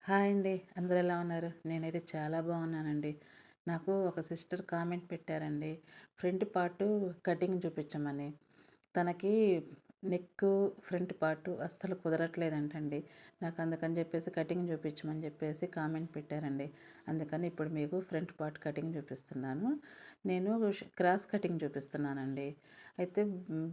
Hi అండి. అందరూ ఎలా ఉన్నారు? నేనైతే చాలా బాగున్నానండి. నాకు ఒక సిస్టర్ కామెంట్ పెట్టారండి. ఫ్రంట్ పార్టు కటింగ్ చూపించమని. తనకి నెక్కు, ఫ్రంట్ పార్టు అస్సలు కుదరట్లేదంటండి. నాకు అందుకని చెప్పేసి కటింగ్ చూపించమని చెప్పేసి కామెంట్ పెట్టారండి. అందుకని ఇప్పుడు మీకు ఫ్రంట్ పార్ట్ కటింగ్ చూపిస్తున్నాను. నేను క్రాస్ కటింగ్ చూపిస్తున్నానండి. అయితే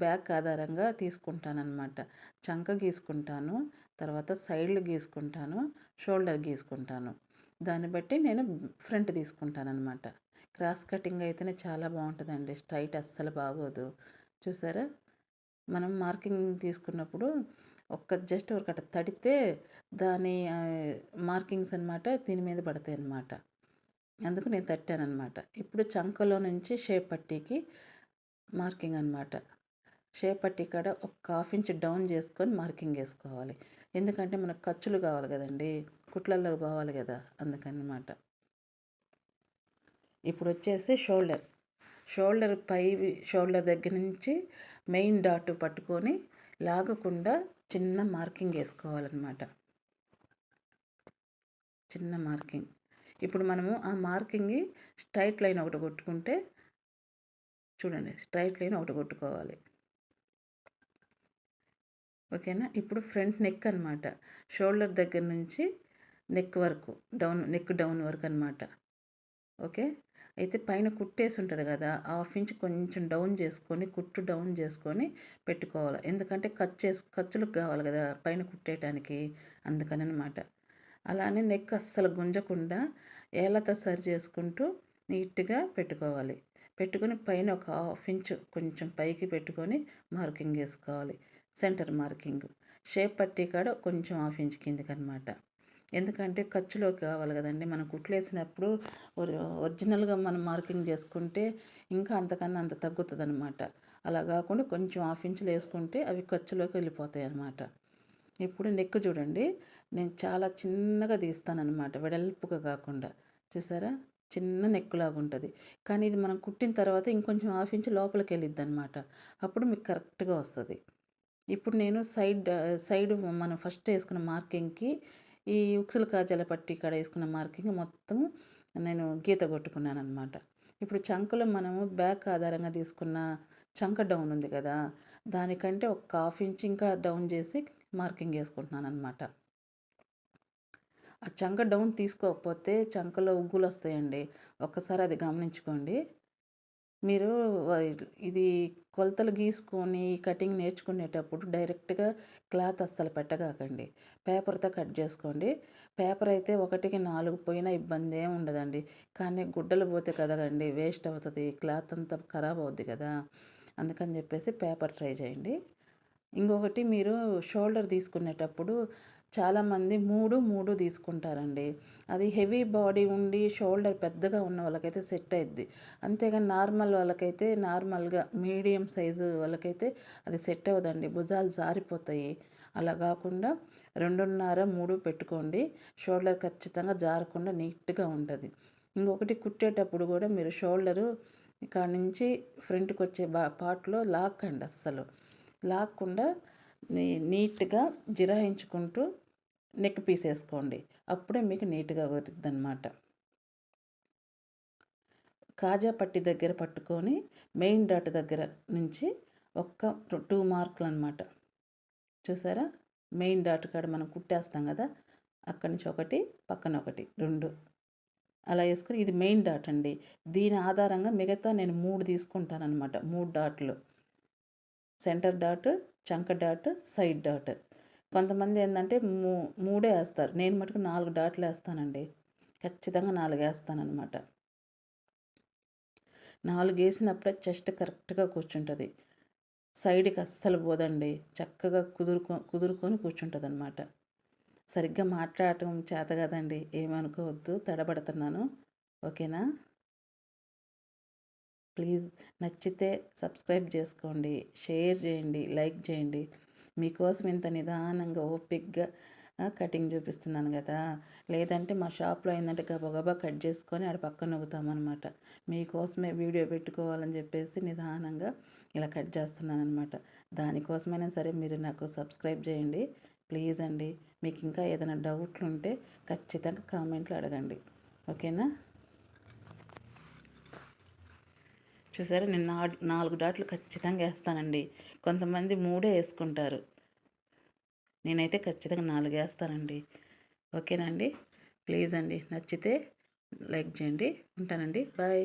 బ్యాక్ ఆధారంగా తీసుకుంటానన్నమాట. చంక గీసుకుంటాను. తర్వాత సైడ్లు గీసుకుంటాను. షోల్డర్ గీసుకుంటాను. దాన్ని బట్టి నేను ఫ్రంట్ తీసుకుంటానన్నమాట. క్రాస్ కటింగ్ అయితేనే చాలా బాగుంటుందండి. స్ట్రైట్ అస్సలు బాగోదు. చూసారా? మనం మార్కింగ్ తీసుకున్నప్పుడు జస్ట్ ఒకటి తడితే దాని మార్కింగ్స్ అనమాట దీని మీద పడతాయి అన్నమాట. అందుకు నేను తట్టానమాట. ఇప్పుడు చంకలో నుంచి షేప్ పట్టీకి మార్కింగ్ అనమాట. షేప్ పట్టీ కాడ ఒక హాఫ్ ఇంచ్ డౌన్ చేసుకొని మార్కింగ్ వేసుకోవాలి. ఎందుకంటే మనకు ఖర్చులు కావాలి కదండి, కుట్లల్లో పోవాలి కదా, అందుకనమాట. ఇప్పుడు వచ్చేసి షోల్డర్ షోల్డర్ దగ్గర నుంచి మెయిన్ డాట్ పట్టుకొని లాగకుండా చిన్న మార్కింగ్ వేసుకోవాలన్నమాట. చిన్న మార్కింగ్. ఇప్పుడు మనము ఆ మార్కింగ్ స్ట్రైట్ లైన్ ఒకటి కొట్టుకుంటే చూడండి, స్ట్రైట్ లైన్ ఒకటి కొట్టుకోవాలి. ఓకేనా? ఇప్పుడు ఫ్రంట్ నెక్ అనమాట. షోల్డర్ దగ్గర నుంచి నెక్ వరకు నెక్ డౌన్ వరకు అనమాట. ఓకే. అయితే పైన కుట్టేసి ఉంటుంది కదా, హాఫ్ ఇంచ్ కొంచెం డౌన్ చేసుకొని కుట్టు డౌన్ చేసుకొని పెట్టుకోవాలి. ఎందుకంటే ఖర్చులకు కావాలి కదా పైన కుట్టేయటానికి, అందుకని అనమాట. అలానే నెక్ అస్సలు గుంజకుండా ఏళ్ళతో సరి చేసుకుంటూ నీట్గా పెట్టుకోవాలి. పెట్టుకొని పైన ఒక హాఫ్ ఇంచ్ కొంచెం పైకి పెట్టుకొని మార్కింగ్ వేసుకోవాలి. Centre marking. షేప్ పట్టీ కాడ కొంచెం హాఫ్ ఇంచ్ కిందికి అనమాట. ఎందుకంటే ఖర్చులోకి కావాలి కదండి. మనం కుట్లేసినప్పుడు ఒరిజినల్గా మనం మార్కింగ్ చేసుకుంటే ఇంకా అంతకన్నా అంత తగ్గుతుంది అనమాట. అలా కాకుండా కొంచెం హాఫ్ ఇంచులు వేసుకుంటే అవి ఖర్చులోకి వెళ్ళిపోతాయి అన్నమాట. ఇప్పుడు నెక్ చూడండి, నేను చాలా చిన్నగా తీస్తానన్నమాట, వెడల్పుగా కాకుండా. చూసారా? చిన్న నెక్కులాగా ఉంటుంది. కానీ ఇది మనం కుట్టిన తర్వాత ఇంకొంచెం హాఫ్ ఇంచ్ లోపలికి వెళ్ళిద్ది అనమాట. అప్పుడు మీకు కరెక్ట్గా వస్తుంది. ఇప్పుడు నేను సైడ్ మనం ఫస్ట్ వేసుకున్న మార్కింగ్కి ఈ ఉక్సుల కాజాల పట్టీ కాడ వేసుకున్న మార్కింగ్ మొత్తం నేను గీత కొట్టుకున్నాను అనమాట. ఇప్పుడు చంకలో మనము బ్యాక్ ఆధారంగా తీసుకున్న చంక డౌన్ ఉంది కదా, దానికంటే ఒక హాఫ్ ఇంచ్ ఇంకా డౌన్ చేసి మార్కింగ్ వేసుకుంటున్నాను అనమాట. ఆ చంక డౌన్ తీసుకోకపోతే చంకలో ఉగ్గులు వస్తాయండి. ఒక్కసారి అది గమనించుకోండి. మీరు ఇది కొలతలు గీసుకొని కటింగ్ నేర్చుకునేటప్పుడు డైరెక్ట్గా క్లాత్ అస్సలు పెట్టగాకండి. పేపర్తో కట్ చేసుకోండి. పేపర్ అయితే 1కి 4 పోయినా ఇబ్బంది ఏమి ఉండదండి. కానీ గుడ్డలు పోతే కదండి వేస్ట్ అవుతుంది, క్లాత్ అంతా ఖరాబ్ అవుద్ది కదా. అందుకని చెప్పేసి పేపర్ ట్రై చేయండి. ఇంకొకటి, మీరు షోల్డర్ తీసుకునేటప్పుడు చాలామంది 3, 3 తీసుకుంటారండి. అది హెవీ బాడీ ఉండి షోల్డర్ పెద్దగా ఉన్న వాళ్ళకైతే సెట్ అయ్యిద్ది. అంతేగాని నార్మల్ వాళ్ళకైతే, నార్మల్గా మీడియం సైజు వాళ్ళకైతే అది సెట్ అవ్వదండి. భుజాలు జారిపోతాయి. అలా కాకుండా 2.5, 3 పెట్టుకోండి. షోల్డర్ ఖచ్చితంగా జారకుండా నీట్గా ఉంటుంది. ఇంకొకటి, కుట్టేటప్పుడు కూడా మీరు షోల్డరు ఇక్కడ నుంచి ఫ్రంట్కి వచ్చే పార్ట్లో లాక్కండి. అస్సలు లాక్కుండా నీట్గా జిరాయించుకుంటూ నెక్ పీస్ వేసుకోండి. అప్పుడే మీకు నీట్గా కుదురుద్ది అనమాట. కాజా పట్టి దగ్గర పట్టుకొని మెయిన్ డాట్ దగ్గర నుంచి ఒక్క 2 మార్కులు అనమాట. చూసారా? మెయిన్ డాట్ కాడ మనం కుట్టేస్తాం కదా, అక్కడి నుంచి ఒకటి, పక్కన ఒకటి, 2 అలా వేసుకొని, ఇది మెయిన్ డాట్ అండి. దీని ఆధారంగా మిగతా నేను 3 తీసుకుంటానమాట. 3 డాట్లు, సెంటర్ డాట్, చంక డాట్, సైడ్ డాట్. కొంతమంది ఏంటంటే మూడే వేస్తారు. నేను మటుకు 4 డాట్లు వేస్తానండి. ఖచ్చితంగా 4 వేస్తానమాట. 4 వేసినప్పుడే చెస్ట్ కరెక్ట్గా కూర్చుంటుంది. సైడ్కి అస్సలు పోదండి. చక్కగా కుదురుకొని కూర్చుంటుంది అనమాట. సరిగ్గా మాట్లాడటం చేత కదండి, ఏమనుకోవద్దు, తడబడుతున్నాను. ఓకేనా? ప్లీజ్ నచ్చితే సబ్స్క్రైబ్ చేసుకోండి, షేర్ చేయండి, లైక్ చేయండి. మీకోసం ఇంత నిదానంగా ఓపిక్గా కటింగ్ చూపిస్తున్నాను కదా. లేదంటే మా షాప్లో ఏంటంటే గబగబా కట్ చేసుకొని ఆడ పక్కన నవ్వుతామన్నమాట. మీకోసమే వీడియో పెట్టుకోవాలని చెప్పేసి నిదానంగా ఇలా కట్ చేస్తున్నాను అనమాట. దానికోసమైనా సరే మీరు నాకు సబ్స్క్రైబ్ చేయండి. ప్లీజ్ అండి. మీకు ఇంకా ఏదైనా డౌట్లు ఉంటే ఖచ్చితంగా కామెంట్లో అడగండి. ఓకేనా? చూసారా, నేను 4 డాట్లు ఖచ్చితంగా వేస్తానండి. కొంతమంది 3 వేసుకుంటారు. నేనైతే ఖచ్చితంగా 4 వేస్తానండి. ఓకేనా అండి? ప్లీజ్ అండి, నచ్చితే లైక్ చేయండి. ఉంటానండి. బాయ్.